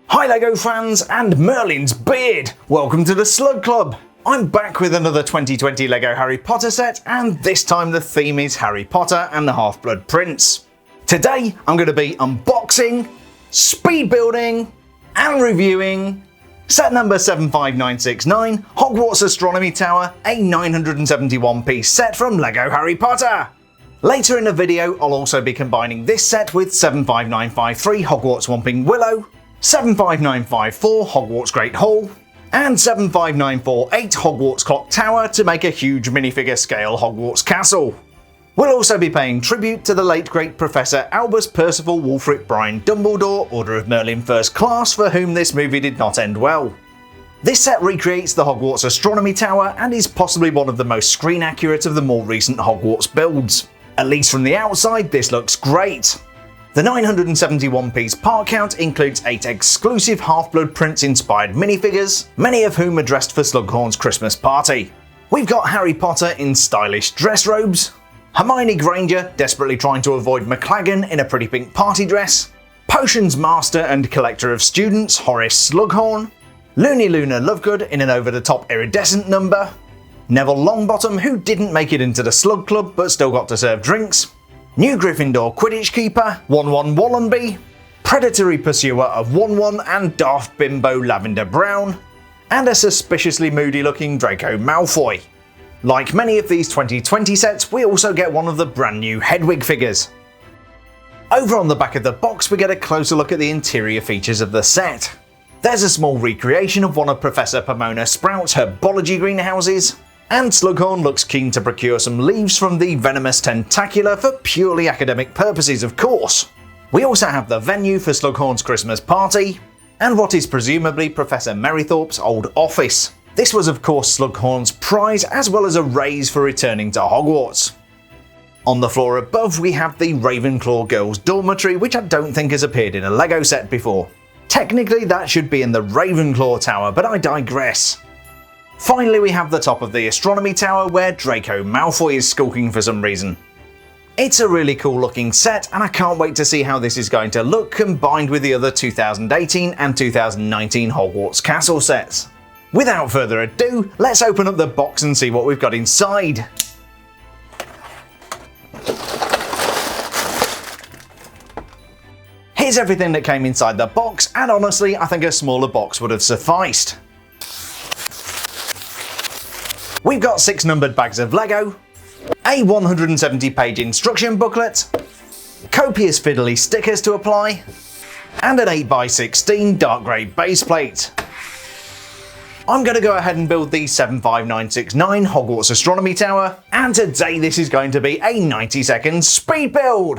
Hi LEGO fans and Merlin's beard! Welcome to the Slug Club! I'm back with another 2020 LEGO Harry Potter set, and this time the theme is Harry Potter and the Half-Blood Prince. Today I'm going to be unboxing, speed building and reviewing set number 75969, Hogwarts Astronomy Tower, a 971 piece set from LEGO Harry Potter. Later in the video I'll also be combining this set with 75953 Hogwarts Whomping Willow, 75954 Hogwarts Great Hall, and 75948 Hogwarts Clock Tower to make a huge minifigure scale Hogwarts Castle. We'll also be paying tribute to the late great Professor Albus Percival Wulfric Brian Dumbledore, Order of Merlin First Class, for whom this movie did not end well. This set recreates the Hogwarts Astronomy Tower and is possibly one of the most screen accurate of the more recent Hogwarts builds. At least from the outside, this looks great. The 971 piece part count includes 8 exclusive Half-Blood Prince inspired minifigures, many of whom are dressed for Slughorn's Christmas party. We've got Harry Potter in stylish dress robes, Hermione Granger desperately trying to avoid McLaggen in a pretty pink party dress, Potions Master and Collector of Students Horace Slughorn, Looney Luna Lovegood in an over-the-top iridescent number, Neville Longbottom, who didn't make it into the Slug Club but still got to serve drinks, New Gryffindor Quidditch Keeper, 1-1 Wallenby, Predatory Pursuer of 1-1 and Daft Bimbo Lavender Brown, and a suspiciously moody looking Draco Malfoy. Like many of these 2020 sets, we also get one of the brand new Hedwig figures. Over on the back of the box we get a closer look at the interior features of the set. There's a small recreation of one of Professor Pomona Sprout's Herbology greenhouses, and Slughorn looks keen to procure some leaves from the venomous tentacula for purely academic purposes, of course. We also have the venue for Slughorn's Christmas party, and what is presumably Professor Merrythorpe's old office. This was of course Slughorn's prize, as well as a raise for returning to Hogwarts. On the floor above we have the Ravenclaw girls' dormitory, which I don't think has appeared in a LEGO set before. Technically that should be in the Ravenclaw Tower, but I digress. Finally we have the top of the Astronomy Tower where Draco Malfoy is skulking for some reason. It's a really cool looking set and I can't wait to see how this is going to look combined with the other 2018 and 2019 Hogwarts Castle sets. Without further ado, let's open up the box and see what we've got inside. Here's everything that came inside the box, and honestly I think a smaller box would have sufficed. We've got 6 numbered bags of LEGO, a 170 page instruction booklet, copious fiddly stickers to apply, and an 8x16 dark grey base plate. I'm going to go ahead and build the 75969 Hogwarts Astronomy Tower, and today this is going to be a 90-second speed build!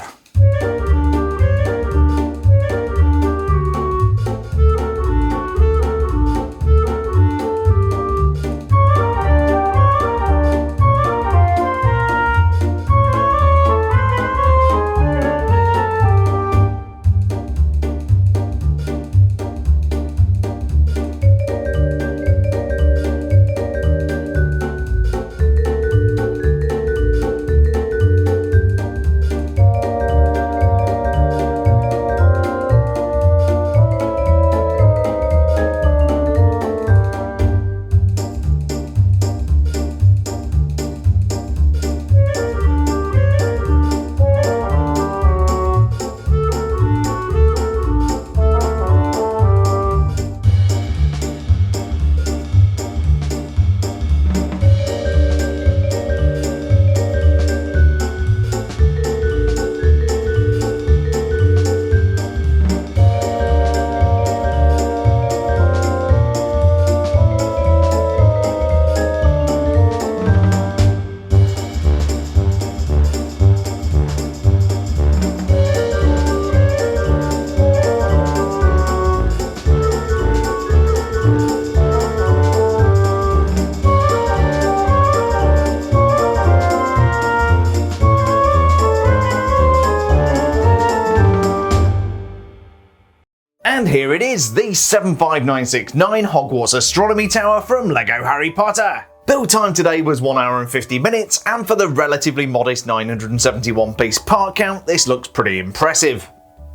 And here it is, the 75969 Hogwarts Astronomy Tower from LEGO Harry Potter. Build time today was 1 hour and 50 minutes, and for the relatively modest 971 piece part count, this looks pretty impressive.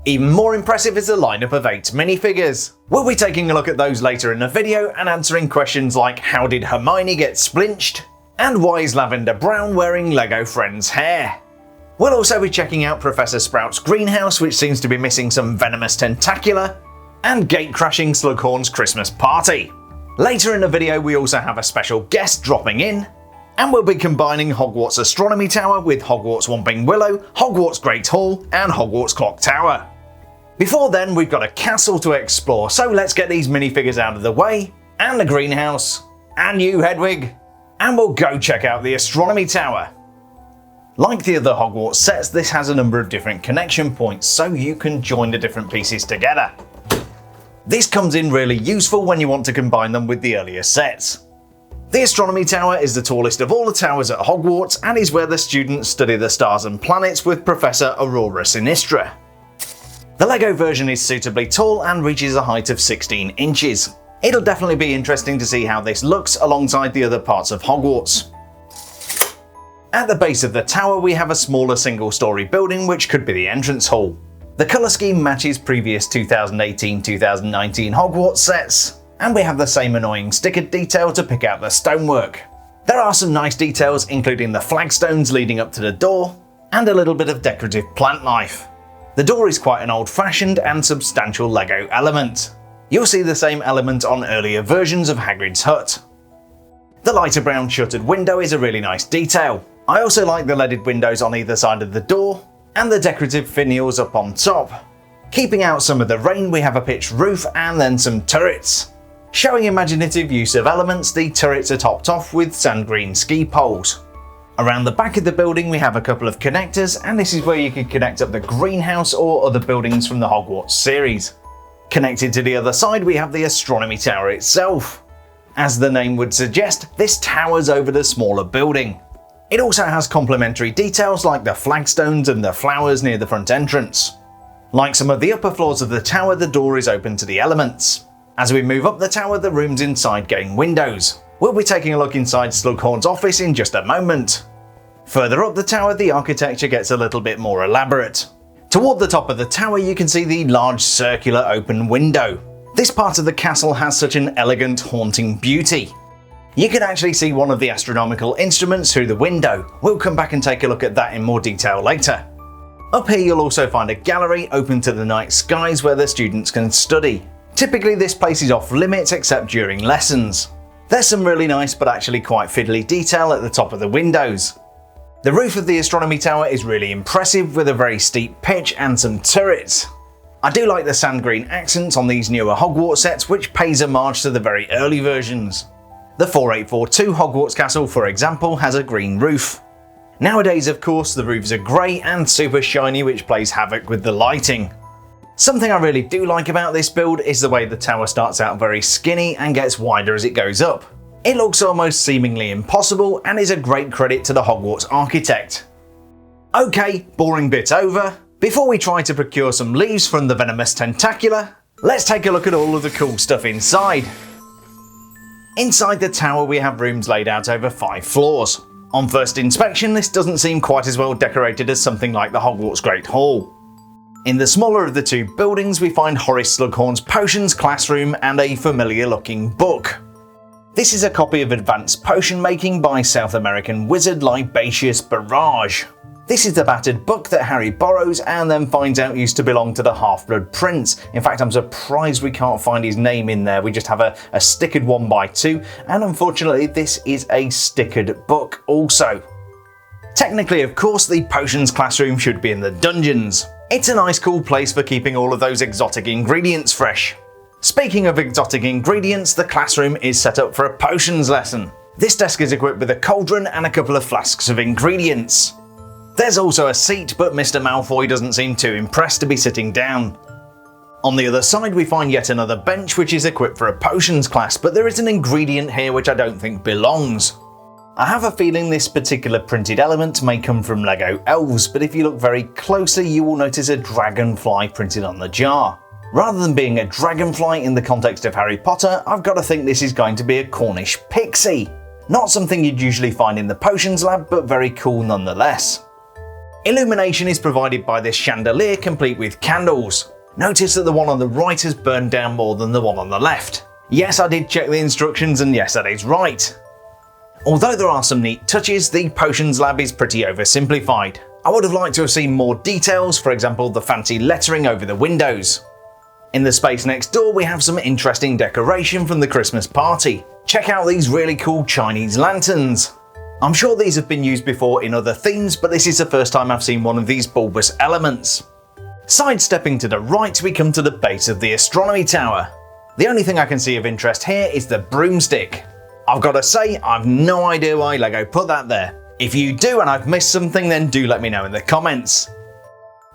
Even more impressive is the lineup of 8 minifigures. We'll be taking a look at those later in the video and answering questions like how did Hermione get splinched? And why is Lavender Brown wearing LEGO Friends hair? We'll also be checking out Professor Sprout's greenhouse, which seems to be missing some venomous tentacula, and gate-crashing Slughorn's Christmas party. Later in the video we also have a special guest dropping in, and we'll be combining Hogwarts Astronomy Tower with Hogwarts Whomping Willow, Hogwarts Great Hall, and Hogwarts Clock Tower. Before then, we've got a castle to explore, so let's get these minifigures out of the way, and the greenhouse, and you, Hedwig, and we'll go check out the Astronomy Tower. Like the other Hogwarts sets, this has a number of different connection points, so you can join the different pieces together. This comes in really useful when you want to combine them with the earlier sets. The Astronomy Tower is the tallest of all the towers at Hogwarts and is where the students study the stars and planets with Professor Aurora Sinistra. The LEGO version is suitably tall and reaches a height of 16 inches. It'll definitely be interesting to see how this looks alongside the other parts of Hogwarts. At the base of the tower we have a smaller single-storey building which could be the entrance hall. The colour scheme matches previous 2018-2019 Hogwarts sets, and we have the same annoying stickered detail to pick out the stonework. There are some nice details including the flagstones leading up to the door, and a little bit of decorative plant life. The door is quite an old-fashioned and substantial LEGO element. You'll see the same element on earlier versions of Hagrid's hut. The lighter brown shuttered window is a really nice detail. I also like the leaded windows on either side of the door, and the decorative finials up on top. Keeping out some of the rain we have a pitched roof and then some turrets. Showing imaginative use of elements, the turrets are topped off with sand green ski poles. Around the back of the building we have a couple of connectors, and this is where you can connect up the greenhouse or other buildings from the Hogwarts series. Connected to the other side we have the Astronomy Tower itself. As the name would suggest, this towers over the smaller building. It also has complementary details like the flagstones and the flowers near the front entrance. Like some of the upper floors of the tower, the door is open to the elements. As we move up the tower, the rooms inside gain windows. We'll be taking a look inside Slughorn's office in just a moment. Further up the tower, the architecture gets a little bit more elaborate. Toward the top of the tower you can see the large circular open window. This part of the castle has such an elegant, haunting beauty. You can actually see one of the astronomical instruments through the window. We'll come back and take a look at that in more detail later. Up here you'll also find a gallery open to the night skies where the students can study. Typically this place is off limits except during lessons. There's some really nice but actually quite fiddly detail at the top of the windows. The roof of the Astronomy Tower is really impressive with a very steep pitch and some turrets. I do like the sand green accents on these newer Hogwarts sets, which pays homage to the very early versions. The 4842 Hogwarts Castle, for example, has a green roof. Nowadays of course the roofs are grey and super shiny, which plays havoc with the lighting. Something I really do like about this build is the way the tower starts out very skinny and gets wider as it goes up. It looks almost seemingly impossible and is a great credit to the Hogwarts architect. Okay, boring bit over. Before we try to procure some leaves from the venomous tentacula, let's take a look at all of the cool stuff inside. Inside the tower we have rooms laid out over 5 floors. On first inspection this doesn't seem quite as well decorated as something like the Hogwarts Great Hall. In the smaller of the two buildings we find Horace Slughorn's potions classroom and a familiar looking book. This is a copy of Advanced Potion Making by South American wizard Libatius Barrage. This is the battered book that Harry borrows and then finds out used to belong to the Half-Blood Prince. In fact, I'm surprised we can't find his name in there. We just have a stickered 1x2, and unfortunately this is a stickered book also. Technically, of course, the potions classroom should be in the dungeons. It's a nice cool place for keeping all of those exotic ingredients fresh. Speaking of exotic ingredients, the classroom is set up for a potions lesson. This desk is equipped with a cauldron and a couple of flasks of ingredients. There's also a seat, but Mr. Malfoy doesn't seem too impressed to be sitting down. On the other side we find yet another bench which is equipped for a potions class, but there is an ingredient here which I don't think belongs. I have a feeling this particular printed element may come from LEGO elves, but if you look very closely you will notice a dragonfly printed on the jar. Rather than being a dragonfly in the context of Harry Potter, I've got to think this is going to be a Cornish Pixie. Not something you'd usually find in the potions lab, but very cool nonetheless. Illumination is provided by this chandelier complete with candles. Notice that the one on the right has burned down more than the one on the left. Yes, I did check the instructions and yes, that is right. Although there are some neat touches, the potions lab is pretty oversimplified. I would have liked to have seen more details, for example the fancy lettering over the windows. In the space next door we have some interesting decoration from the Christmas party. Check out these really cool Chinese lanterns. I'm sure these have been used before in other themes, but this is the first time I've seen one of these bulbous elements. Sidestepping to the right we come to the base of the astronomy tower. The only thing I can see of interest here is the broomstick. I've got to say, I've no idea why LEGO put that there. If you do and I've missed something, then do let me know in the comments.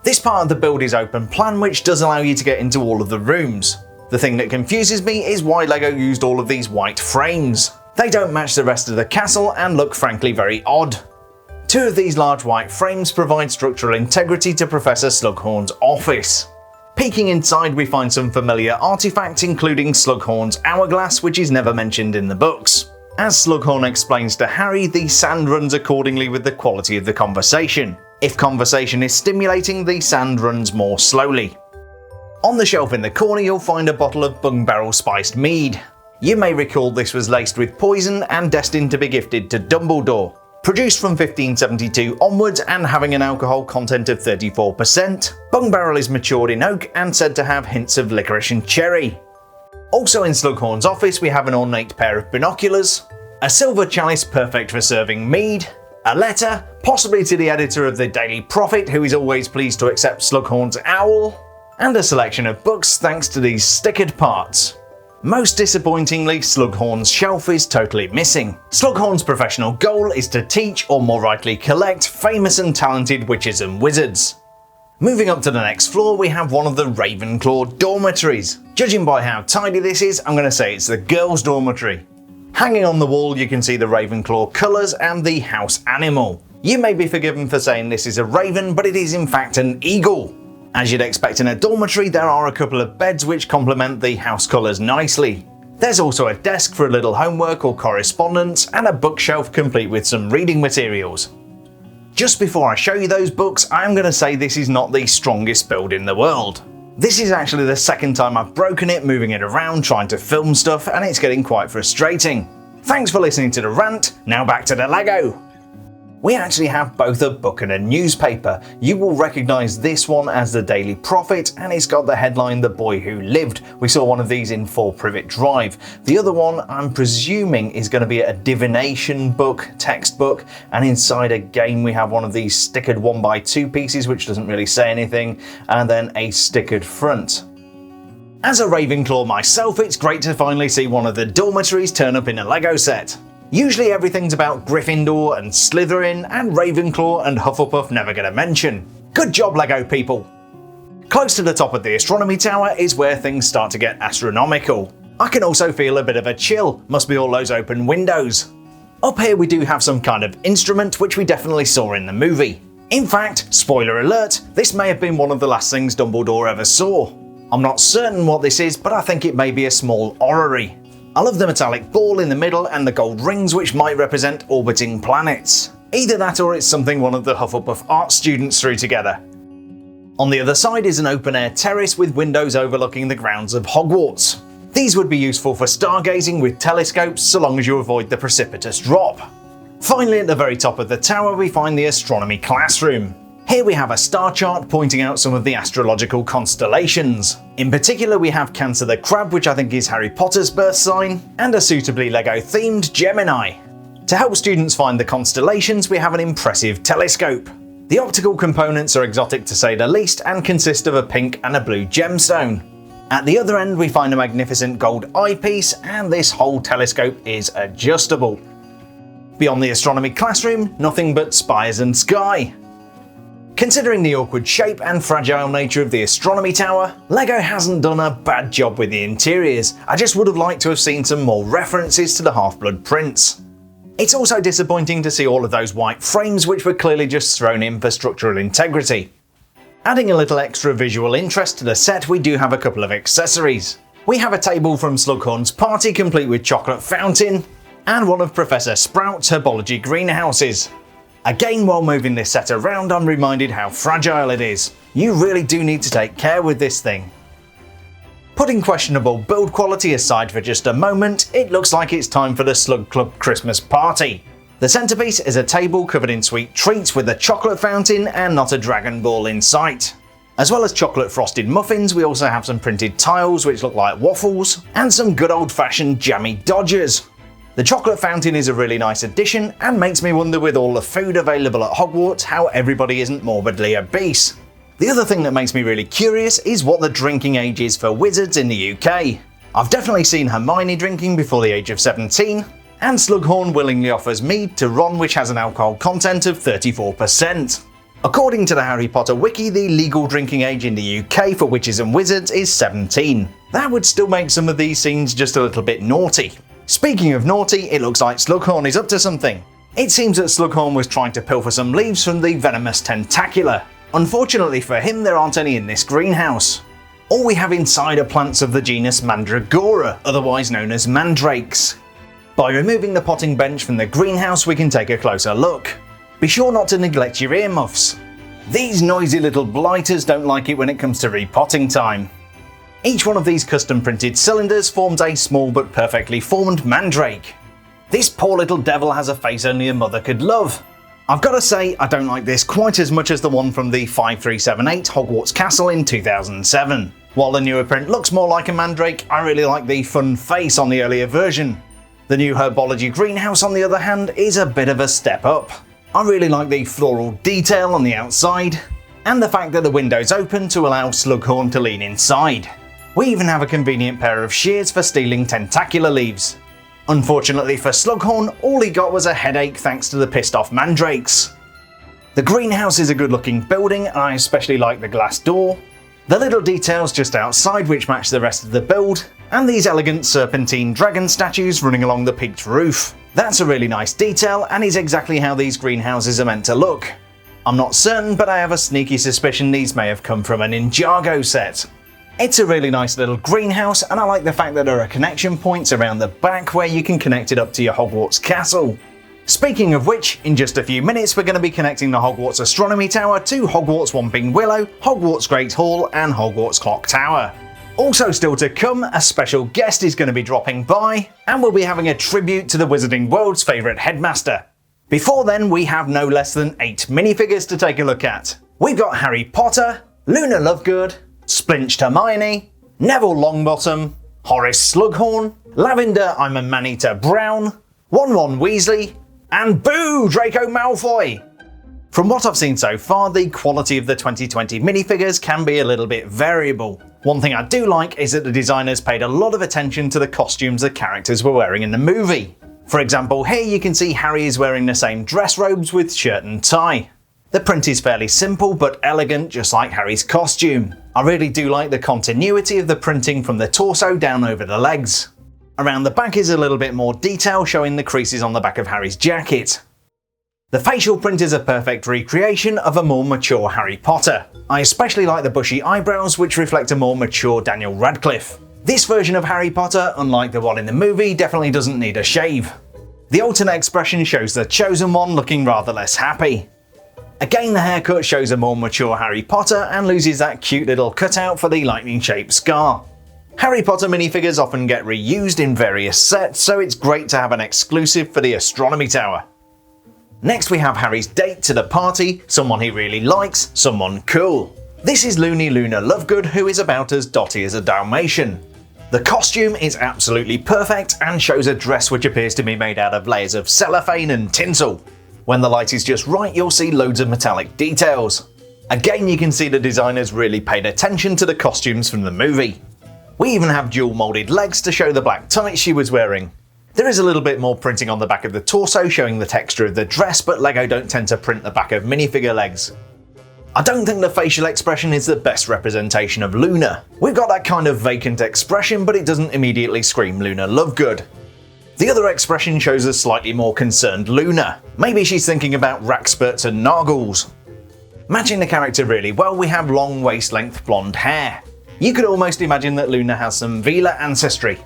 This part of the build is open plan, which does allow you to get into all of the rooms. The thing that confuses me is why LEGO used all of these white frames. They don't match the rest of the castle and look frankly very odd. Two of these large white frames provide structural integrity to Professor Slughorn's office. Peeking inside we find some familiar artifacts including Slughorn's hourglass, which is never mentioned in the books. As Slughorn explains to Harry, the sand runs accordingly with the quality of the conversation. If conversation is stimulating, the sand runs more slowly. On the shelf in the corner you'll find a bottle of Bung Barrel spiced mead. You may recall this was laced with poison and destined to be gifted to Dumbledore. Produced from 1572 onwards and having an alcohol content of 34%, Bung Barrel is matured in oak and said to have hints of licorice and cherry. Also in Slughorn's office we have an ornate pair of binoculars, a silver chalice perfect for serving mead, a letter, possibly to the editor of the Daily Prophet who is always pleased to accept Slughorn's owl, and a selection of books thanks to these stickered parts. Most disappointingly, Slughorn's shelf is totally missing. Slughorn's professional goal is to teach, or more rightly collect, famous and talented witches and wizards. Moving up to the next floor we have one of the Ravenclaw dormitories. Judging by how tidy this is, I'm going to say it's the girls' dormitory. Hanging on the wall you can see the Ravenclaw colours and the house animal. You may be forgiven for saying this is a raven, but it is in fact an eagle. As you'd expect in a dormitory, there are a couple of beds which complement the house colours nicely. There's also a desk for a little homework or correspondence, and a bookshelf complete with some reading materials. Just before I show you those books, I am going to say this is not the strongest build in the world. This is actually the second time I've broken it moving it around trying to film stuff, and it's getting quite frustrating. Thanks for listening to the rant, now back to the LEGO. We actually have both a book and a newspaper. You will recognise this one as the Daily Prophet, and it's got the headline The Boy Who Lived. We saw one of these in 4 Privet Drive. The other one I'm presuming is going to be a divination book, textbook, and inside again we have one of these stickered 1x2 pieces which doesn't really say anything, and then a stickered front. As a Ravenclaw myself, it's great to finally see one of the dormitories turn up in a LEGO set. Usually everything's about Gryffindor and Slytherin, and Ravenclaw and Hufflepuff never get a mention. Good job LEGO people! Close to the top of the astronomy tower is where things start to get astronomical. I can also feel a bit of a chill, must be all those open windows. Up here we do have some kind of instrument which we definitely saw in the movie. In fact, spoiler alert, this may have been one of the last things Dumbledore ever saw. I'm not certain what this is, but I think it may be a small orrery. I love the metallic ball in the middle and the gold rings which might represent orbiting planets. Either that or it's something one of the Hufflepuff art students threw together. On the other side is an open-air terrace with windows overlooking the grounds of Hogwarts. These would be useful for stargazing with telescopes so long as you avoid the precipitous drop. Finally, at the very top of the tower we find the astronomy classroom. Here we have a star chart pointing out some of the astrological constellations. In particular we have Cancer the Crab, which I think is Harry Potter's birth sign, and a suitably LEGO themed Gemini. To help students find the constellations we have an impressive telescope. The optical components are exotic to say the least and consist of a pink and a blue gemstone. At the other end we find a magnificent gold eyepiece, and this whole telescope is adjustable. Beyond the astronomy classroom, nothing but spires and sky. Considering the awkward shape and fragile nature of the astronomy tower, LEGO hasn't done a bad job with the interiors. I just would have liked to have seen some more references to the Half-Blood Prince. It's also disappointing to see all of those white frames which were clearly just thrown in for structural integrity. Adding a little extra visual interest to the set, we do have a couple of accessories. We have a table from Slughorn's party complete with chocolate fountain, and one of Professor Sprout's Herbology greenhouses. Again, while moving this set around, I'm reminded how fragile it is. You really do need to take care with this thing. Putting questionable build quality aside for just a moment, it looks like it's time for the Slug Club Christmas party. The centrepiece is a table covered in sweet treats with a chocolate fountain and not a Dragon Ball in sight. As well as chocolate frosted muffins, we also have some printed tiles which look like waffles, and some good old-fashioned jammy dodgers. The chocolate fountain is a really nice addition and makes me wonder, with all the food available at Hogwarts, how everybody isn't morbidly obese. The other thing that makes me really curious is what the drinking age is for wizards in the UK. I've definitely seen Hermione drinking before the age of 17, and Slughorn willingly offers mead to Ron which has an alcohol content of 34%. According to the Harry Potter wiki, the legal drinking age in the UK for witches and wizards is 17. That would still make some of these scenes just a little bit naughty. Speaking of naughty, it looks like Slughorn is up to something. It seems that Slughorn was trying to pilfer some leaves from the venomous Tentacula. Unfortunately for him, there aren't any in this greenhouse. All we have inside are plants of the genus Mandragora, otherwise known as mandrakes. By removing the potting bench from the greenhouse, we can take a closer look. Be sure not to neglect your earmuffs. These noisy little blighters don't like it when it comes to repotting time. Each one of these custom printed cylinders forms a small but perfectly formed mandrake. This poor little devil has a face only a mother could love. I've got to say, I don't like this quite as much as the one from the 5378 Hogwarts Castle in 2007. While the newer print looks more like a mandrake, I really like the fun face on the earlier version. The new Herbology greenhouse, on the other hand, is a bit of a step up. I really like the floral detail on the outside, and the fact that the window's open to allow Slughorn to lean inside. We even have a convenient pair of shears for stealing tentacular leaves. Unfortunately for Slughorn, all he got was a headache thanks to the pissed off mandrakes. The greenhouse is a good looking building, and I especially like the glass door, the little details just outside which match the rest of the build, and these elegant serpentine dragon statues running along the peaked roof. That's a really nice detail and is exactly how these greenhouses are meant to look. I'm not certain, but I have a sneaky suspicion these may have come from a Ninjago set. It's a really nice little greenhouse, and I like the fact that there are connection points around the back where you can connect it up to your Hogwarts Castle. Speaking of which, in just a few minutes we're going to be connecting the Hogwarts Astronomy Tower to Hogwarts Whomping Willow, Hogwarts Great Hall and Hogwarts Clock Tower. Also still to come, a special guest is going to be dropping by, and we'll be having a tribute to the Wizarding World's favourite headmaster. Before then, we have no less than 8 minifigures to take a look at. We've got Harry Potter, Luna Lovegood, Splinched Hermione, Neville Longbottom, Horace Slughorn, Lavender Brown, Ron Weasley, and boo, Draco Malfoy! From what I've seen so far, the quality of the 2020 minifigures can be a little bit variable. One thing I do like is that the designers paid a lot of attention to the costumes the characters were wearing in the movie. For example, here you can see Harry is wearing the same dress robes with shirt and tie. The print is fairly simple but elegant, just like Harry's costume. I really do like the continuity of the printing from the torso down over the legs. Around the back is a little bit more detail, showing the creases on the back of Harry's jacket. The facial print is a perfect recreation of a more mature Harry Potter. I especially like the bushy eyebrows, which reflect a more mature Daniel Radcliffe. This version of Harry Potter, unlike the one in the movie, definitely doesn't need a shave. The alternate expression shows the Chosen One looking rather less happy. Again, the haircut shows a more mature Harry Potter and loses that cute little cutout for the lightning-shaped scar. Harry Potter minifigures often get reused in various sets, so it's great to have an exclusive for the Astronomy Tower. Next we have Harry's date to the party, someone he really likes, someone cool. This is Loony Luna Lovegood, who is about as dotty as a Dalmatian. The costume is absolutely perfect and shows a dress which appears to be made out of layers of cellophane and tinsel. When the light is just right, you'll see loads of metallic details. Again, you can see the designers really paid attention to the costumes from the movie. We even have dual moulded legs to show the black tights she was wearing. There is a little bit more printing on the back of the torso showing the texture of the dress, but LEGO don't tend to print the back of minifigure legs. I don't think the facial expression is the best representation of Luna. We've got that kind of vacant expression, but it doesn't immediately scream Luna Lovegood. The other expression shows a slightly more concerned Luna. Maybe she's thinking about Rackspurts and Nargles. Matching the character really well, we have long waist-length blonde hair. You could almost imagine that Luna has some Vila ancestry.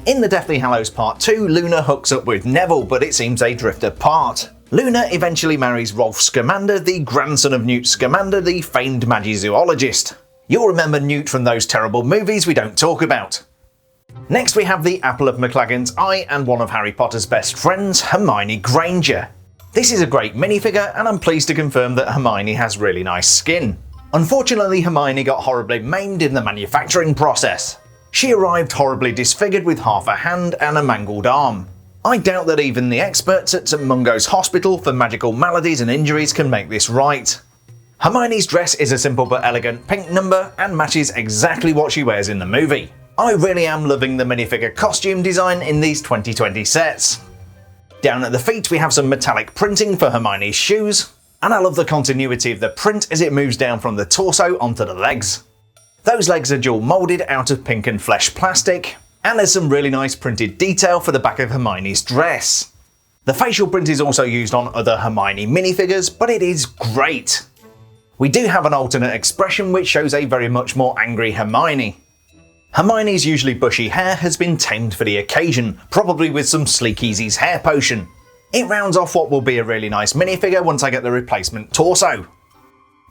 In the Deathly Hallows Part 2, Luna hooks up with Neville, but it seems they drift apart. Luna eventually marries Rolf Scamander, the grandson of Newt Scamander, the famed magizoologist. You'll remember Newt from those terrible movies we don't talk about. Next we have the apple of McLagan's eye and one of Harry Potter's best friends, Hermione Granger. This is a great minifigure, and I'm pleased to confirm that Hermione has really nice skin. Unfortunately, Hermione got horribly maimed in the manufacturing process. She arrived horribly disfigured with half a hand and a mangled arm. I doubt that even the experts at St Mungo's Hospital for Magical Maladies and Injuries can make this right. Hermione's dress is a simple but elegant pink number and matches exactly what she wears in the movie. I really am loving the minifigure costume design in these 2020 sets. Down at the feet we have some metallic printing for Hermione's shoes, and I love the continuity of the print as it moves down from the torso onto the legs. Those legs are dual moulded out of pink and flesh plastic, and there's some really nice printed detail for the back of Hermione's dress. The facial print is also used on other Hermione minifigures, but it is great. We do have an alternate expression which shows a very much more angry Hermione. Hermione's usually bushy hair has been tamed for the occasion, probably with some Sleek Easy's hair potion. It rounds off what will be a really nice minifigure once I get the replacement torso.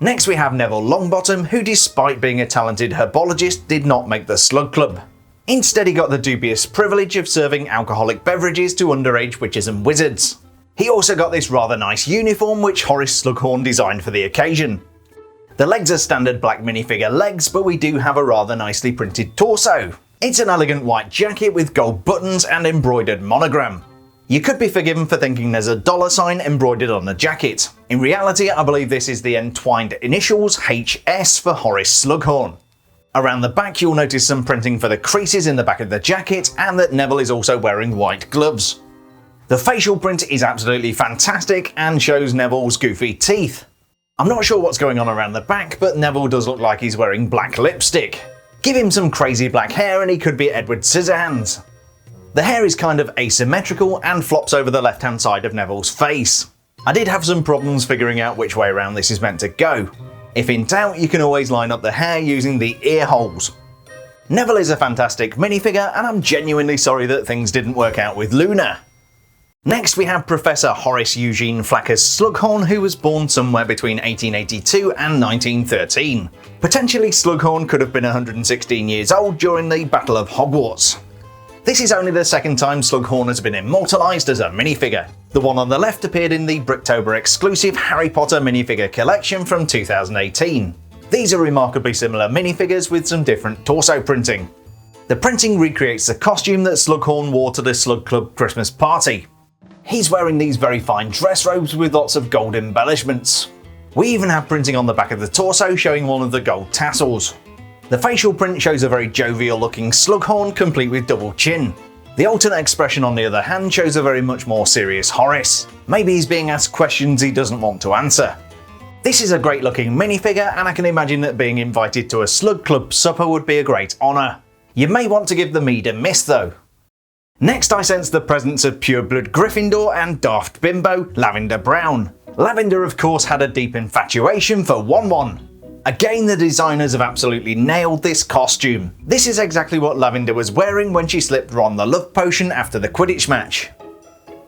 Next we have Neville Longbottom, who despite being a talented herbologist did not make the Slug Club. Instead he got the dubious privilege of serving alcoholic beverages to underage witches and wizards. He also got this rather nice uniform which Horace Slughorn designed for the occasion. The legs are standard black minifigure legs, but we do have a rather nicely printed torso. It's an elegant white jacket with gold buttons and embroidered monogram. You could be forgiven for thinking there's a $sign embroidered on the jacket. In reality, I believe this is the entwined initials HS for Horace Slughorn. Around the back you'll notice some printing for the creases in the back of the jacket, and that Neville is also wearing white gloves. The facial print is absolutely fantastic and shows Neville's goofy teeth. I'm not sure what's going on around the back, but Neville does look like he's wearing black lipstick. Give him some crazy black hair and he could be Edward Scissorhands. The hair is kind of asymmetrical and flops over the left hand side of Neville's face. I did have some problems figuring out which way around this is meant to go. If in doubt, you can always line up the hair using the ear holes. Neville is a fantastic minifigure, and I'm genuinely sorry that things didn't work out with Luna. Next we have Professor Horace Eugene Flaccus Slughorn, who was born somewhere between 1882 and 1913. Potentially Slughorn could have been 116 years old during the Battle of Hogwarts. This is only the second time Slughorn has been immortalised as a minifigure. The one on the left appeared in the Bricktober exclusive Harry Potter minifigure collection from 2018. These are remarkably similar minifigures with some different torso printing. The printing recreates the costume that Slughorn wore to the Slug Club Christmas party. He's wearing these very fine dress robes with lots of gold embellishments. We even have printing on the back of the torso showing one of the gold tassels. The facial print shows a very jovial looking Slughorn complete with double chin. The alternate expression on the other hand shows a very much more serious Horace. Maybe he's being asked questions he doesn't want to answer. This is a great looking minifigure, and I can imagine that being invited to a Slug Club supper would be a great honour. You may want to give the mead a miss though. Next I sense the presence of pureblood Gryffindor and daft bimbo Lavender Brown. Lavender of course had a deep infatuation for Won-Won. Again, the designers have absolutely nailed this costume. This is exactly what Lavender was wearing when she slipped Ron the love potion after the Quidditch match.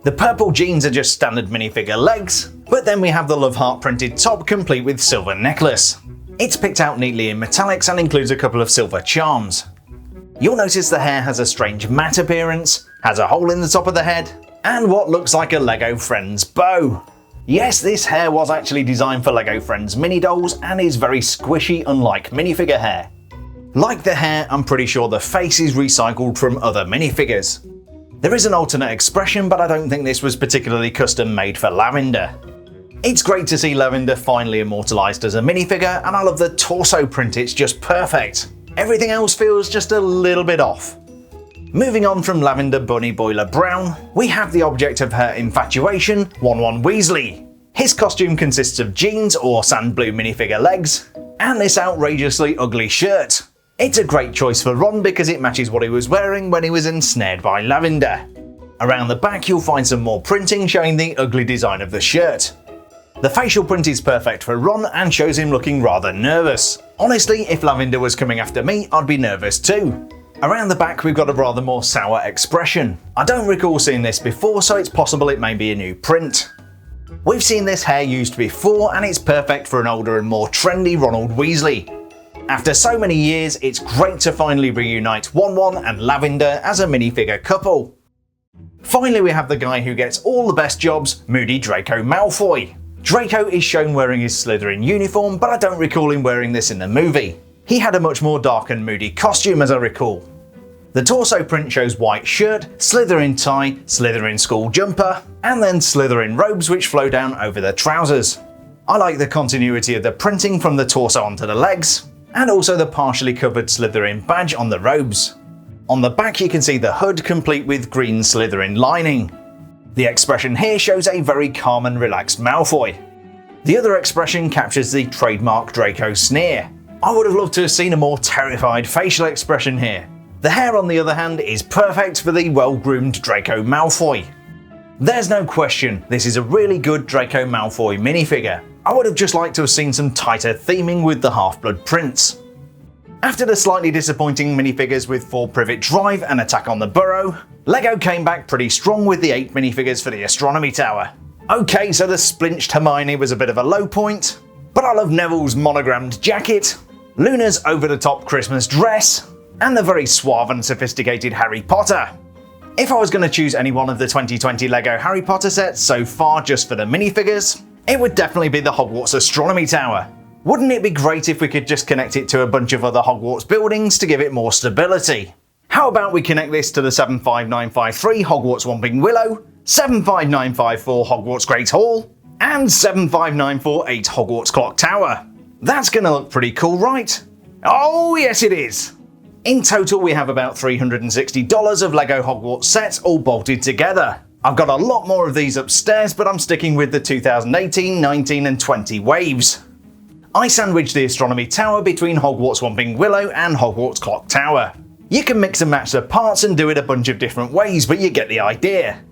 The purple jeans are just standard minifigure legs, but then we have the love heart printed top complete with silver necklace. It's picked out neatly in metallics and includes a couple of silver charms. You'll notice the hair has a strange matte appearance, has a hole in the top of the head, and what looks like a LEGO Friends bow. Yes, this hair was actually designed for LEGO Friends mini dolls and is very squishy, unlike minifigure hair. Like the hair, I'm pretty sure the face is recycled from other minifigures. There is an alternate expression, but I don't think this was particularly custom made for Lavender. It's great to see Lavender finally immortalised as a minifigure, and I love the torso print, it's just perfect. Everything else feels just a little bit off. Moving on from Lavender Bunny Boiler Brown, we have the object of her infatuation, Won-Won Weasley. His costume consists of jeans or sand blue minifigure legs, and this outrageously ugly shirt. It's a great choice for Ron because it matches what he was wearing when he was ensnared by Lavender. Around the back you'll find some more printing showing the ugly design of the shirt. The facial print is perfect for Ron and shows him looking rather nervous. Honestly, if Lavender was coming after me, I'd be nervous too. Around the back we've got a rather more sour expression. I don't recall seeing this before, so it's possible it may be a new print. We've seen this hair used before, and it's perfect for an older and more trendy Ronald Weasley. After so many years, it's great to finally reunite Won-Won and Lavender as a minifigure couple. Finally, we have the guy who gets all the best jobs, Moody Draco Malfoy. Draco is shown wearing his Slytherin uniform, but I don't recall him wearing this in the movie. He had a much more dark and moody costume, as I recall. The torso print shows white shirt, Slytherin tie, Slytherin school jumper, and then Slytherin robes which flow down over the trousers. I like the continuity of the printing from the torso onto the legs, and also the partially covered Slytherin badge on the robes. On the back you can see the hood complete with green Slytherin lining. The expression here shows a very calm and relaxed Malfoy. The other expression captures the trademark Draco sneer. I would have loved to have seen a more terrified facial expression here. The hair on the other hand is perfect for the well-groomed Draco Malfoy. There's no question, this is a really good Draco Malfoy minifigure. I would have just liked to have seen some tighter theming with the Half-Blood prints. After the slightly disappointing minifigures with Fall Privet Drive and Attack on the Burrow, LEGO came back pretty strong with the 8 minifigures for the Astronomy Tower. Okay, so the Splinched Hermione was a bit of a low point, but I love Neville's monogrammed jacket, Luna's over-the-top Christmas dress, and the very suave and sophisticated Harry Potter. If I was going to choose any one of the 2020 LEGO Harry Potter sets so far just for the minifigures, it would definitely be the Hogwarts Astronomy Tower. Wouldn't it be great if we could just connect it to a bunch of other Hogwarts buildings to give it more stability? How about we connect this to the 75953 Hogwarts Whomping Willow, 75954 Hogwarts Great Hall, and 75948 Hogwarts Clock Tower? That's gonna look pretty cool, right? Oh yes it is! In total we have about $360 of LEGO Hogwarts sets all bolted together. I've got a lot more of these upstairs, but I'm sticking with the 2018, 19 and 20 waves. I sandwiched the Astronomy Tower between Hogwarts Whomping Willow and Hogwarts Clock Tower. You can mix and match the parts and do it a bunch of different ways, but you get the idea.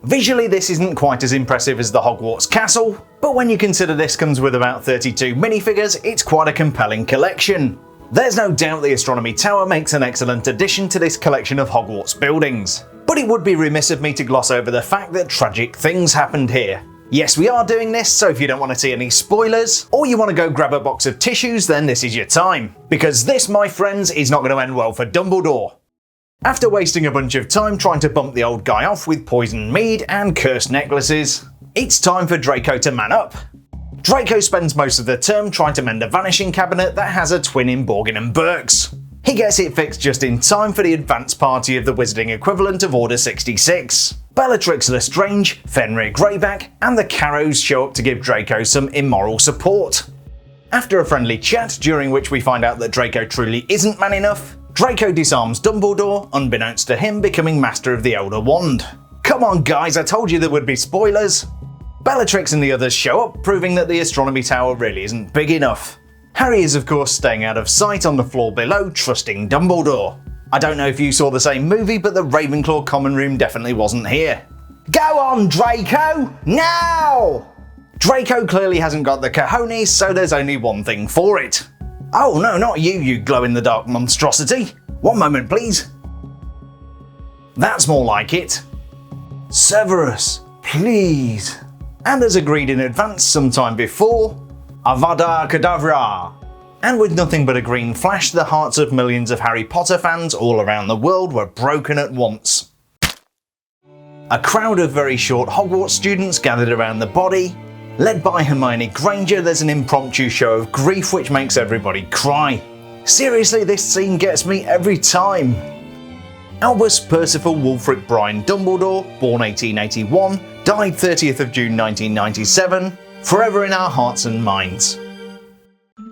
Visually this isn't quite as impressive as the Hogwarts Castle, but when you consider this comes with about 32 minifigures, it's quite a compelling collection. There's no doubt the Astronomy Tower makes an excellent addition to this collection of Hogwarts buildings. But it would be remiss of me to gloss over the fact that tragic things happened here. Yes, we are doing this, so if you don't want to see any spoilers, or you want to go grab a box of tissues, then this is your time. Because this, my friends, is not going to end well for Dumbledore. After wasting a bunch of time trying to bump the old guy off with poisoned mead and cursed necklaces, it's time for Draco to man up. Draco spends most of the term trying to mend a vanishing cabinet that has a twin in Borgin and Burke's. He gets it fixed just in time for the advance party of the wizarding equivalent of Order 66. Bellatrix Lestrange, Fenrir Greyback, and the Carrows show up to give Draco some immoral support. After a friendly chat, during which we find out that Draco truly isn't man enough, Draco disarms Dumbledore, unbeknownst to him becoming master of the Elder Wand. Come on guys, I told you there would be spoilers! Bellatrix and the others show up, proving that the Astronomy Tower really isn't big enough. Harry is of course staying out of sight on the floor below, trusting Dumbledore. I don't know if you saw the same movie, but the Ravenclaw common room definitely wasn't here. Go on, Draco! Now! Draco clearly hasn't got the cojones, so there's only one thing for it. Oh no, not you, you glow-in-the-dark monstrosity. One moment, please. That's more like it. Severus, please. And as agreed in advance sometime before, Avada Kedavra. And with nothing but a green flash, the hearts of millions of Harry Potter fans all around the world were broken at once. A crowd of very short Hogwarts students gathered around the body. Led by Hermione Granger, there's an impromptu show of grief which makes everybody cry. Seriously, this scene gets me every time. Albus Percival Wulfric Brian Dumbledore, born 1881, died 30th of June 1997, forever in our hearts and minds.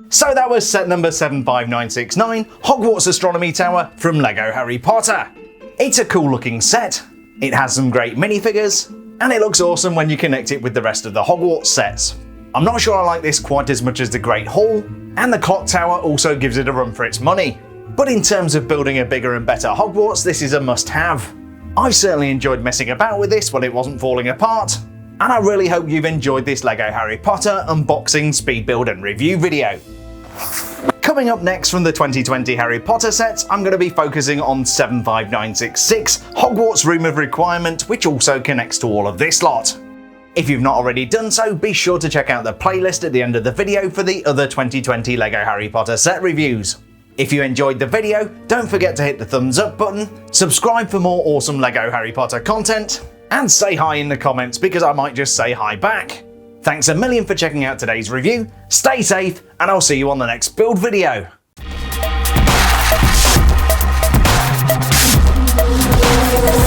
So that was set number 75969, Hogwarts Astronomy Tower from LEGO Harry Potter. It's a cool looking set, it has some great minifigures, and it looks awesome when you connect it with the rest of the Hogwarts sets. I'm not sure I like this quite as much as the Great Hall, and the Clock Tower also gives it a run for its money. But in terms of building a bigger and better Hogwarts, this is a must-have. I've certainly enjoyed messing about with this when it wasn't falling apart, and I really hope you've enjoyed this LEGO Harry Potter unboxing, speed build and review video. Coming up next from the 2020 Harry Potter sets, I'm going to be focusing on 75966, Hogwarts Room of Requirement, which also connects to all of this lot. If you've not already done so, be sure to check out the playlist at the end of the video for the other 2020 LEGO Harry Potter set reviews. If you enjoyed the video, don't forget to hit the thumbs up button, subscribe for more awesome LEGO Harry Potter content, and say hi in the comments because I might just say hi back. Thanks a million for checking out today's review, stay safe, and I'll see you on the next build video. We'll be right back.